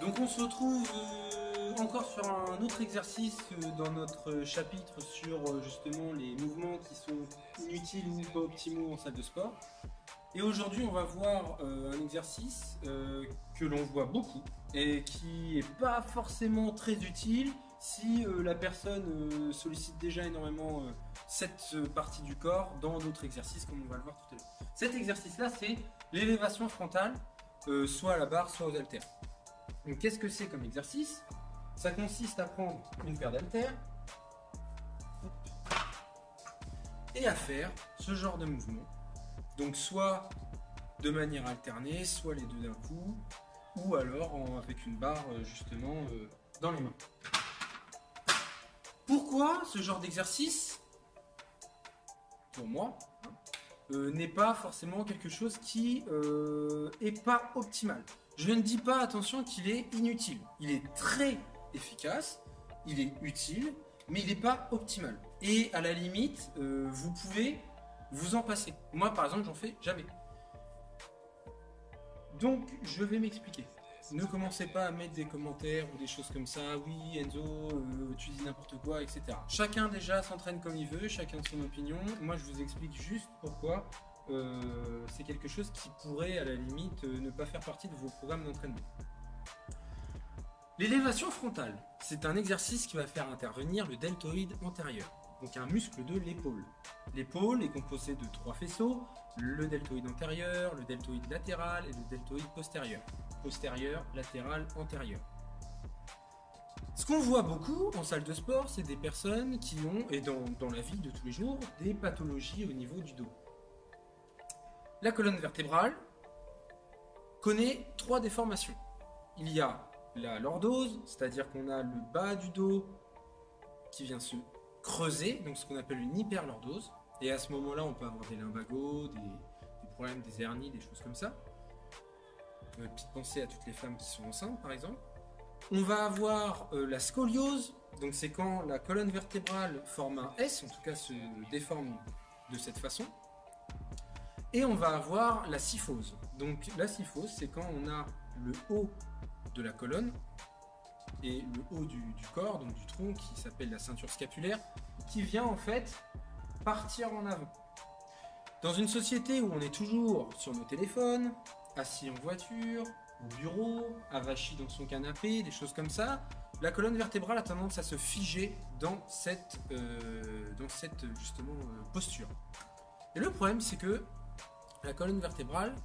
Donc on se retrouve encore sur un autre exercice dans notre chapitre sur justement les mouvements qui sont inutiles ou pas optimaux en salle de sport. Et aujourd'hui on va voir un exercice que l'on voit beaucoup et qui n'est pas forcément très utile si la personne sollicite déjà énormément cette partie du corps dans d'autres exercices comme on va le voir tout à l'heure. Cet exercice là c'est l'élévation frontale, soit à la barre soit aux haltères. Donc qu'est-ce que c'est comme exercice? Ça consiste à prendre une paire d'haltères et à faire ce genre de mouvement. Donc soit de manière alternée, soit les deux d'un coup, ou alors avec une barre justement dans les mains. Pourquoi ce genre d'exercice, pour moi, n'est pas forcément quelque chose qui est pas optimal? Je ne dis pas, attention, qu'il est inutile. Il est très efficace, il est utile, mais il n'est pas optimal. Et à la limite, vous pouvez vous en passer. Moi, par exemple, j'en fais jamais. Donc, je vais m'expliquer. Ne commencez pas à mettre des commentaires ou des choses comme ça. Oui, Enzo, tu dis n'importe quoi, etc. Chacun déjà s'entraîne comme il veut, chacun son opinion. Moi, je vous explique juste pourquoi c'est quelque chose qui pourrait, à la limite, ne pas faire partie de vos programmes d'entraînement. L'élévation frontale, c'est un exercice qui va faire intervenir le deltoïde antérieur, donc un muscle de l'épaule. L'épaule est composée de 3 faisceaux, le deltoïde antérieur, le deltoïde latéral et le deltoïde postérieur. Postérieur, latéral, antérieur. Ce qu'on voit beaucoup en salle de sport, c'est des personnes qui ont, et dans la vie de tous les jours, des pathologies au niveau du dos. La colonne vertébrale connaît 3 déformations. Il y a la lordose, c'est-à-dire qu'on a le bas du dos qui vient se creuser, donc ce qu'on appelle une hyperlordose. Et à ce moment-là, on peut avoir des lumbagos, des problèmes, des hernies, des choses comme ça. Petite pensée à toutes les femmes qui sont enceintes, par exemple. On va avoir la scoliose, donc c'est quand la colonne vertébrale forme un S, en tout cas se déforme de cette façon. Et on va avoir la kyphose. Donc la kyphose, c'est quand on a le haut de la colonne et le haut du corps, donc du tronc, qui s'appelle la ceinture scapulaire, qui vient en fait partir en avant. Dans une société où on est toujours sur nos téléphones, assis en voiture, au bureau, avachi dans son canapé, des choses comme ça, la colonne vertébrale a tendance à se figer dans cette justement posture. Et le problème, c'est que la colonne vertébrale,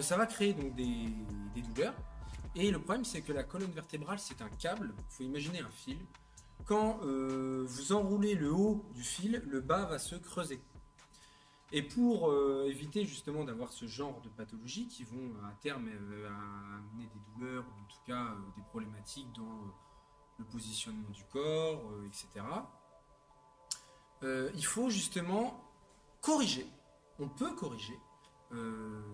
ça va créer donc des douleurs. Et le problème, c'est que la colonne vertébrale, c'est un câble. Il faut imaginer un fil. Quand vous enroulez le haut du fil, le bas va se creuser. Et pour éviter justement d'avoir ce genre de pathologies qui vont à terme amener des douleurs, ou en tout cas des problématiques dans le positionnement du corps, etc. Il faut justement corriger. On peut corriger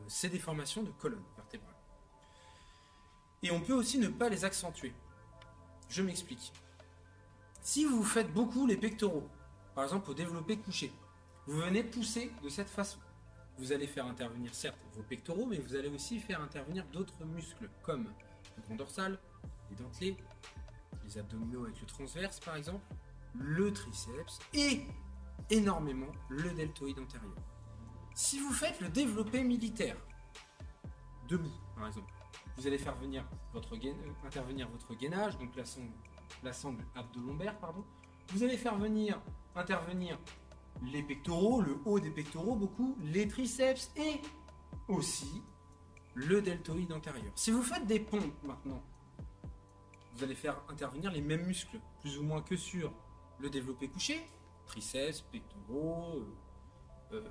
ces déformations de colonne vertébrale. Et on peut aussi ne pas les accentuer. Je m'explique. Si vous faites beaucoup les pectoraux, par exemple au développé couché, vous venez pousser de cette façon. Vous allez faire intervenir certes vos pectoraux, mais vous allez aussi faire intervenir d'autres muscles, comme le grand dorsal, les dentelés, les abdominaux avec le transverse par exemple, le triceps et énormément le deltoïde antérieur. Si vous faites le développé militaire, debout par exemple, vous allez faire intervenir votre gainage, donc la sangle abdo-lombaire, pardon. Vous allez faire intervenir les pectoraux, le haut des pectoraux beaucoup, les triceps et aussi le deltoïde antérieur. Si vous faites des pompes maintenant, vous allez faire intervenir les mêmes muscles, plus ou moins que sur le développé couché, triceps, pectoraux,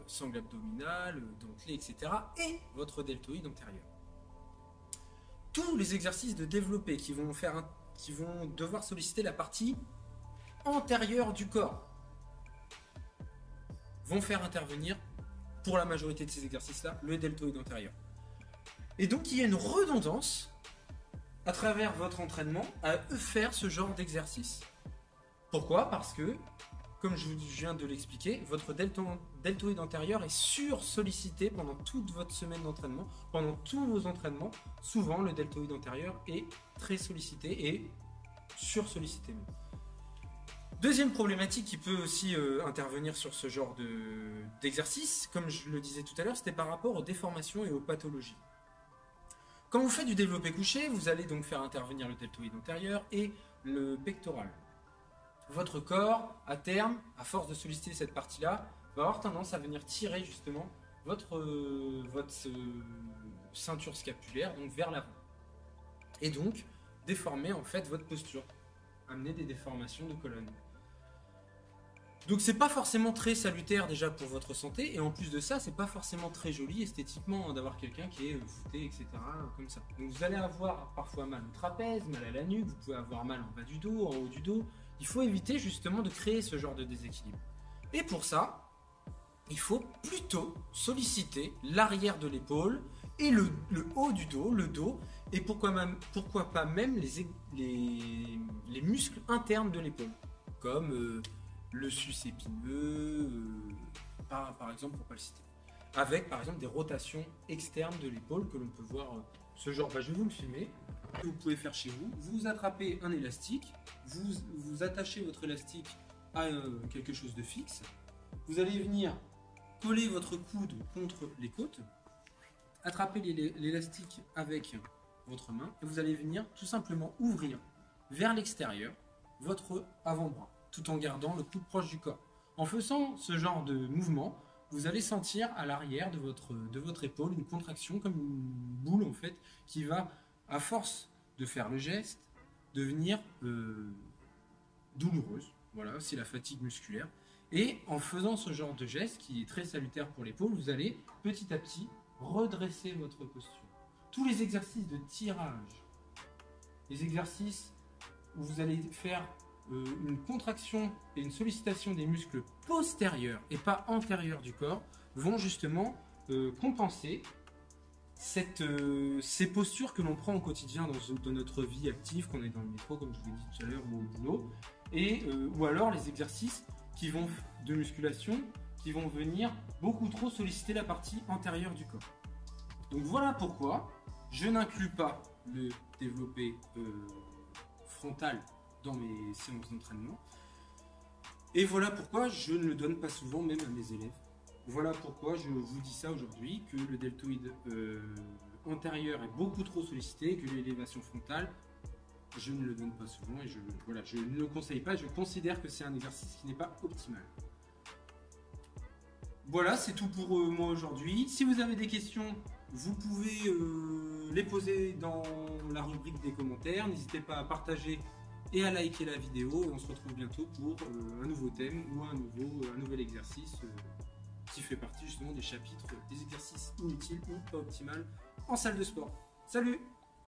sangle abdominale, dentelé, etc. et votre deltoïde antérieur. Tous les exercices de développé qui vont devoir solliciter la partie antérieure du corps vont faire intervenir, pour la majorité de ces exercices-là, le deltoïde antérieur. Et donc il y a une redondance à travers votre entraînement à faire ce genre d'exercice. Pourquoi? Parce que, comme je viens de l'expliquer, votre deltoïde antérieur est sursollicité pendant toute votre semaine d'entraînement. Pendant tous vos entraînements, souvent le deltoïde antérieur est très sollicité et sursollicité même. Deuxième problématique qui peut aussi intervenir sur ce genre d'exercice, comme je le disais tout à l'heure, c'était par rapport aux déformations et aux pathologies. Quand vous faites du développé couché, vous allez donc faire intervenir le deltoïde antérieur et le pectoral. Votre corps, à terme, à force de solliciter cette partie-là, va avoir tendance à venir tirer justement votre ceinture scapulaire donc vers l'avant. Et donc, déformer en fait votre posture, amener des déformations de colonne. Donc c'est pas forcément très salutaire déjà pour votre santé, et en plus de ça, c'est pas forcément très joli esthétiquement d'avoir quelqu'un qui est voûté, etc. comme ça. Donc vous allez avoir parfois mal au trapèze, mal à la nuque, vous pouvez avoir mal en bas du dos, en haut du dos. Il faut éviter justement de créer ce genre de déséquilibre. Et pour ça, il faut plutôt solliciter l'arrière de l'épaule et le haut du dos, le dos, et pourquoi pas même les muscles internes de l'épaule, comme le sus épineux, par exemple, pour pas le citer. Avec par exemple des rotations externes de l'épaule que l'on peut voir ce genre. Je vais vous le filmer. Vous pouvez faire chez vous. Vous attrapez un élastique, vous attachez votre élastique à quelque chose de fixe. Vous allez venir coller votre coude contre les côtes, attraper l'élastique avec votre main et vous allez venir tout simplement ouvrir vers l'extérieur votre avant-bras, tout en gardant le coude proche du corps. En faisant ce genre de mouvement, vous allez sentir à l'arrière de votre épaule une contraction comme une boule en fait qui va, à force de faire le geste, devenir douloureuse. Voilà, c'est la fatigue musculaire. Et en faisant ce genre de geste qui est très salutaire pour l'épaule, vous allez petit à petit redresser votre posture. Tous les exercices de tirage, les exercices où vous allez faire une contraction et une sollicitation des muscles postérieurs et pas antérieurs du corps vont justement compenser ces postures que l'on prend au quotidien dans notre vie active, qu'on est dans le métro comme je vous l'ai dit tout à l'heure ou au boulot, et ou alors les exercices de musculation qui vont venir beaucoup trop solliciter la partie antérieure du corps. Donc voilà pourquoi je n'inclus pas le développé frontal dans mes séances d'entraînement. Et voilà pourquoi je ne le donne pas souvent même à mes élèves. Voilà pourquoi je vous dis ça aujourd'hui, que le deltoïde antérieur est beaucoup trop sollicité, que l'élévation frontale, je ne le donne pas souvent et je ne le conseille pas. Je considère que c'est un exercice qui n'est pas optimal. Voilà, c'est tout pour moi aujourd'hui. Si vous avez des questions, vous pouvez les poser dans la rubrique des commentaires. N'hésitez pas à partager et à liker la vidéo. Et on se retrouve bientôt pour un nouveau thème ou un nouvel exercice qui fait partie justement des chapitres des exercices inutiles ou pas optimales en salle de sport. Salut!